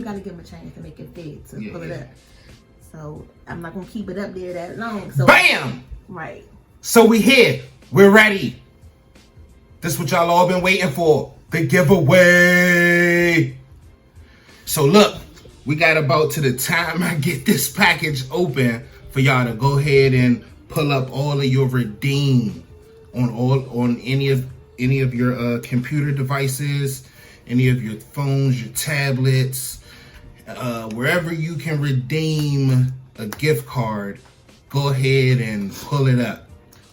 gotta give them a chance to make it fit, to pull it up. So I'm not gonna keep it up there that long. So bam! Right. So we here. We're ready. This is what y'all all been waiting for. The giveaway. So look, we got about to the time I get this package open for y'all to go ahead and pull up all of your redeem on any of your computer devices, any of your phones, your tablets, wherever you can redeem a gift card. Go ahead and pull it up.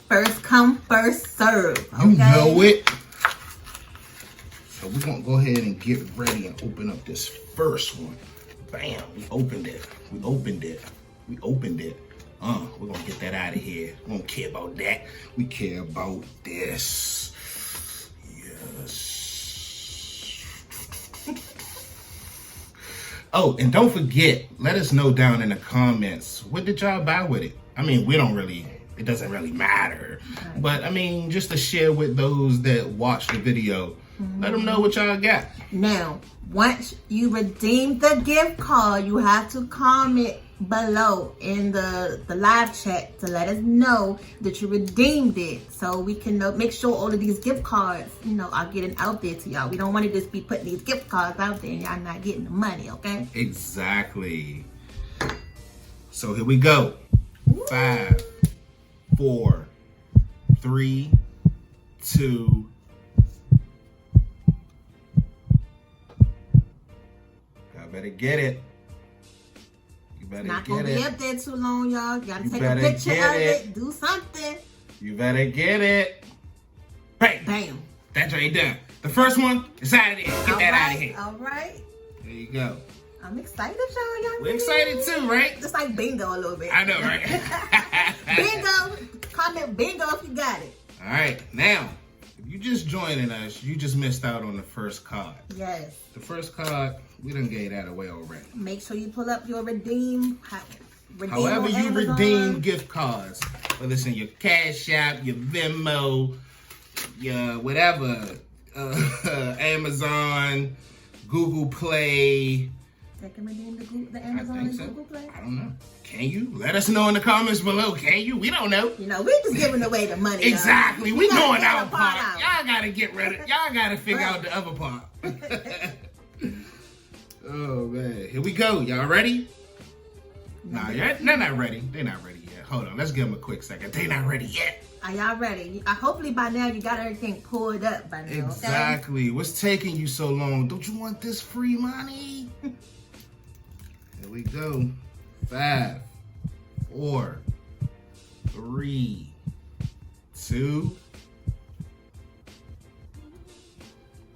First come, first serve. Okay? You know it. So we're gonna go ahead and get ready and open up this first one. Bam, we opened it. We opened it. We opened it. We're gonna get that out of here. We don't care about that. We care about this. Yes. Oh, and don't forget, let us know down in the comments, what did y'all buy with it? I mean, it doesn't really matter. Right. But I mean, just to share with those that watch the video, let them know what y'all got. Now, once you redeem the gift card, you have to comment below in the live chat to let us know that you redeemed it, so we can make sure all of these gift cards, are getting out there to y'all. We don't want to just be putting these gift cards out there and y'all not getting the money, okay? Exactly. So here we go. 5, 4, 3, 2. Y'all better get it. You better not get it. Not gonna be up there too long, y'all. You gotta take a picture of it. Do something. You better get it. Bam. Bam. That's right done. The first one is out of there. Get that out of here. All right. There you go. I'm excited, y'all. We're excited too, right? Just like bingo a little bit. I know, right? Bingo. Comment bingo if you got it. All right. Now, if you just joining us, you just missed out on the first card. Yes. The first card, we done gave that away already. Make sure you pull up your redeem. However you redeem gift cards, whether it's in your Cash App, your Venmo, your whatever, Amazon, Google Play. They can redeem the Amazon and Google Play? I don't know. Can you? Let us know in the comments below. Can you? We don't know. We're just giving away the money. Exactly. We going our part. Y'all gotta get ready. Y'all gotta figure out the other part. Oh man. Here we go. Y'all ready? Nah, they're not ready. They're not ready yet. Hold on. Let's give them a quick second. They're not ready yet. Are y'all ready? Hopefully by now you got everything pulled up by now. Exactly. Okay? What's taking you so long? Don't you want this free money? Here we go. 5, 4, 3, 2.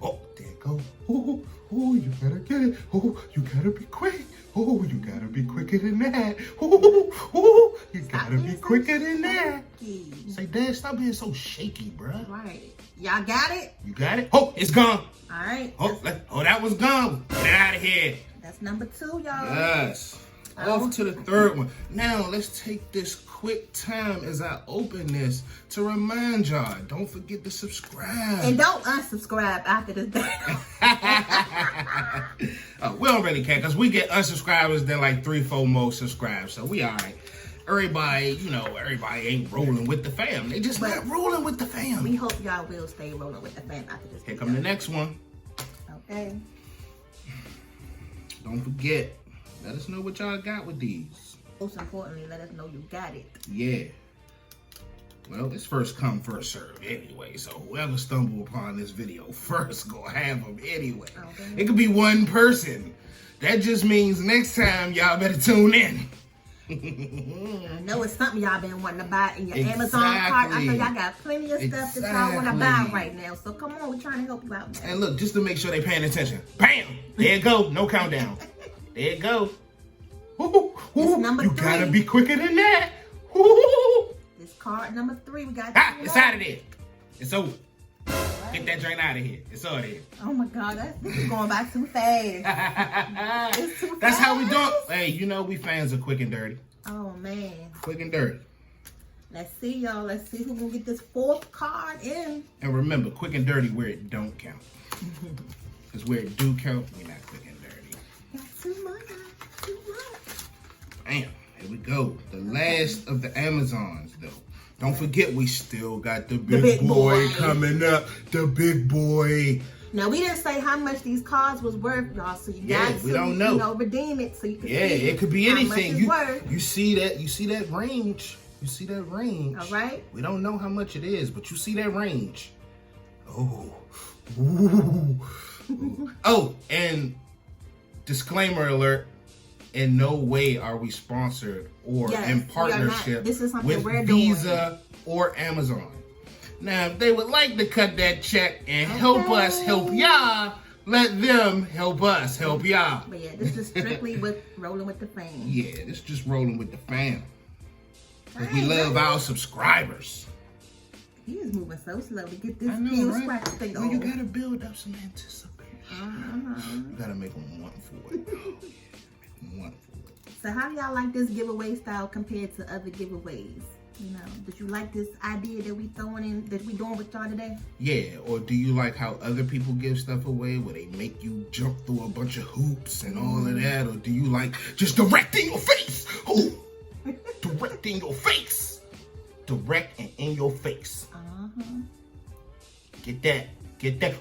Oh, there it go. Oh, you better get it. Oh, you gotta be quick. Oh, you gotta be quicker than that. Oh, you gotta be quicker than that. Say, Dad, stop being so shaky, bruh. Right. Y'all got it? You got it? Oh, it's gone. All right. Oh, that was gone. Get it out of here. That's number 2, y'all. Yes. Off to the third one. Now, let's take this quick time as I open this to remind y'all, don't forget to subscribe. And don't unsubscribe after this day. We don't really care because we get unsubscribers, then like 3-4 more subscribes. So we all right. Everybody, everybody ain't rolling with the fam. They just not rolling with the fam. We hope y'all will stay rolling with the fam after this. Here come the next one. Okay. Don't forget. Let us know what y'all got with these. Most importantly, let us know you got it. Yeah. Well, it's first come, first serve anyway. So whoever stumbled upon this video first gonna have them anyway. Okay. It could be one person. That just means next time y'all better tune in. I know it's something y'all been wanting to buy in your Amazon cart. I know y'all got plenty of stuff that y'all want to buy right now. So come on, we're trying to help you out, man. And look, just to make sure they paying attention. Bam! There you go. No countdown. There you go. Number 3. You gotta be quicker than that. Ooh. This card number 3, we got. It's out of there. It's over. Right. Get that joint out of here. It's out of here. Oh my God, this is going by too fast. It's too That's fast. how we do it. Hey, we fans are quick and dirty. Oh man. Quick and dirty. Let's see, y'all. Let's see who can get this 4th card in. And remember, quick and dirty where it don't count. Because where it do count, we're not quick and dirty. Got too much. Too much. Bam. Here we go. The last of the Amazons, though. Don't forget, we still got the big boy coming up. The big boy. Now, we didn't say how much these cards was worth, y'all. So you got to, we don't know. Redeem it so you can see it could be anything. How much it's worth. You see that range. You see that range. All right. We don't know how much it is, but you see that range. Oh. Ooh. Oh, and disclaimer alert. In no way are we sponsored or in partnership this is something we're Visa or Amazon. Now, if they would like to cut that check and help us help y'all, let them help us help y'all. But yeah, this is strictly with rolling with the fam. Yeah, this is just rolling with the fam. Because we love our subscribers. He is moving so slow to get this scratch thing well, you gotta build up some anticipation. You gotta make them want for it. So how do y'all like this giveaway style compared to other giveaways? You know, did you like this idea that we doing with y'all today? Yeah, or do you like how other people give stuff away where they make you jump through a bunch of hoops and all of that? Or do you like just direct in your face? Oh, direct in your face. Direct and in your face. Get that.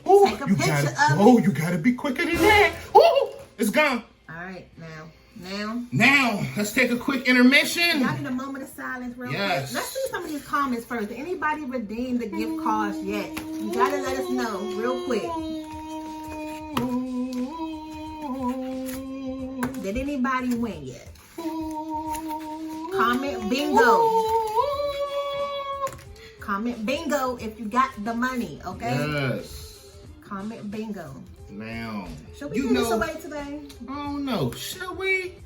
Oh, you gotta be quicker than that. Oh, it's gone. All right, now, let's take a quick intermission. Y'all need a moment of silence real quick. Let's see some of these comments first. Did anybody redeem the gift cards yet? You gotta let us know real quick. Did anybody win yet? Comment bingo. Comment bingo if you got the money, okay? Yes. Comment bingo. Now, should we give this away today? Oh no, shall we?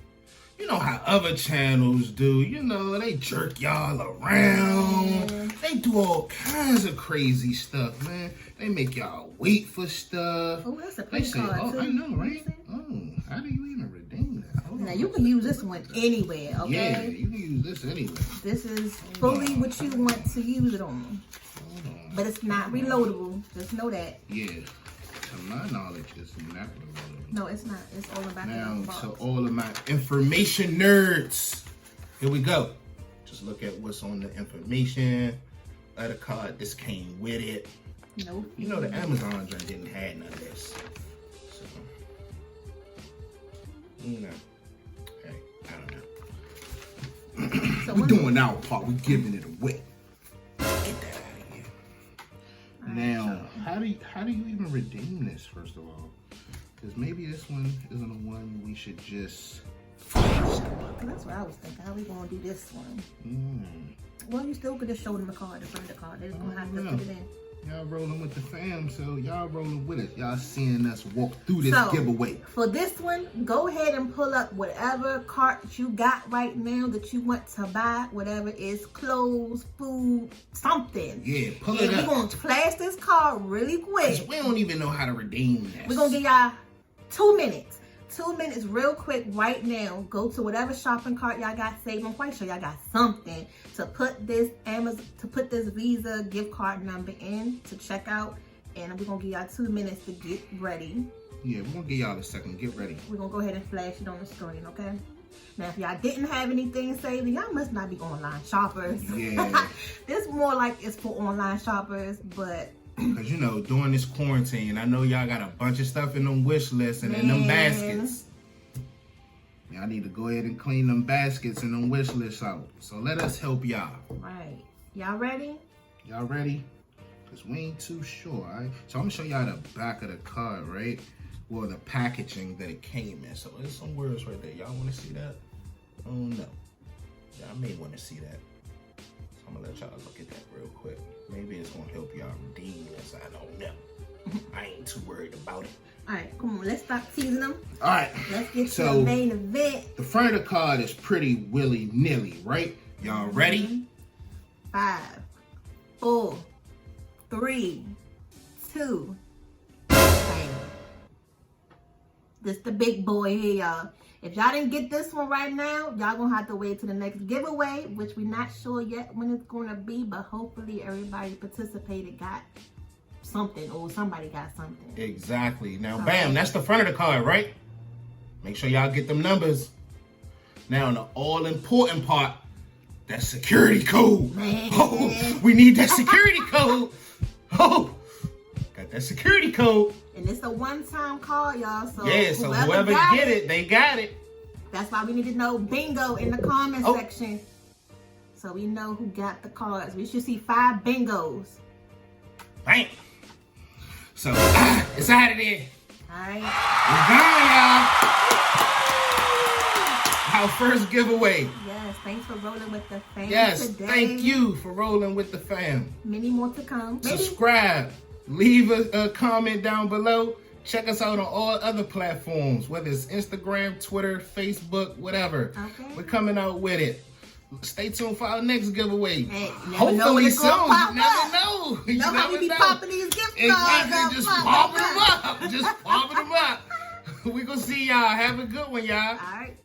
You know how other channels do. You know, they jerk y'all around. They do all kinds of crazy stuff, man. They make y'all wait for stuff. Oh, that's a pretty card, too. I know, right? Oh, how do you even redeem that? Now, you can use this one anywhere, okay? Yeah, you can use this anywhere. This is fully what you want to use it on. But it's not reloadable. Just know that. Yeah. To my knowledge, it's not reloadable. No, it's not. It's all about now, to all of my information nerds, here we go. Just look at what's on the information of the card. This came with it. Nope. You know the Amazon joint didn't have none of this. So, you know. Hey, I don't know. So we're doing our part. We're giving it away. Get that out of here. Now, how do you even redeem this, first of all? Because maybe this one isn't the one we should just... That's what I was thinking. How we going to do this one? Well, you still could just show them the card, the front of the card. They're just going to have to put it in. Y'all rolling with the fam, so y'all rolling with us. Y'all seeing us walk through this giveaway. For this one, go ahead and pull up whatever cart you got right now that you want to buy. Whatever is clothes, food, something. Yeah, pull it up. We're going to flash this card really quick. We don't even know how to redeem this. We're going to give y'all 2 minutes. 2 minutes real quick right now. Go to whatever shopping cart y'all got saved. I'm quite sure y'all got something to put this Visa gift card number in to check out. And we're gonna give y'all 2 minutes to get ready. Yeah, we're gonna give y'all a second. Get ready. We're gonna go ahead and flash it on the screen, okay? Now, if y'all didn't have anything saved, y'all must not be online shoppers. Yeah. This more like it's for online shoppers, but because, you know, during this quarantine, I know y'all got a bunch of stuff in them wish lists and in them baskets. Y'all need to go ahead and clean them baskets and them wish lists out. So let us help y'all. Right. Y'all ready? Y'all ready? Because we ain't too sure, all right? So I'm going to show y'all the back of the card, right? Well, the packaging that it came in. So there's some words right there. Y'all want to see that? Oh, no. Y'all may want to see that. So I'm going to let y'all look at that real quick. Maybe it's going to help y'all redeem this. I don't know. I ain't too worried about it. All right, come on. Let's stop teasing them. All right. Let's get to the main event. The front of the card is pretty willy-nilly, right? Y'all ready? 5, 4, 3, 2. Bam. This the big boy here, y'all. If y'all didn't get this one right now, y'all gonna have to wait till the next giveaway, which we're not sure yet when it's gonna be, but hopefully everybody participated got something or somebody got something. Exactly. Now, bam, that's the front of the card, right? Make sure y'all get them numbers. Now, the all-important part, that security code. Oh, we need that security code. Oh, got that security code. And it's a one-time call, y'all. So yeah, so whoever get it, they got it. That's why we need to know bingo in the comment section. So we know who got the cards. We should see 5 bingos. Bam. So, it's out of there. All right. We're gone, y'all. Our first giveaway. Yes, thanks for rolling with the fam today. Thank you for rolling with the fam. Many more to come. Subscribe. Leave a comment down below. Check us out on all other platforms, whether it's Instagram, Twitter, Facebook, whatever. Okay. We're coming out with it. Stay tuned for our next giveaway. Hey, hopefully soon. You never know. You know how we be popping these gift cards. Exactly. Just popping them up. Just popping them up. We're going to see y'all. Have a good one, y'all. All right.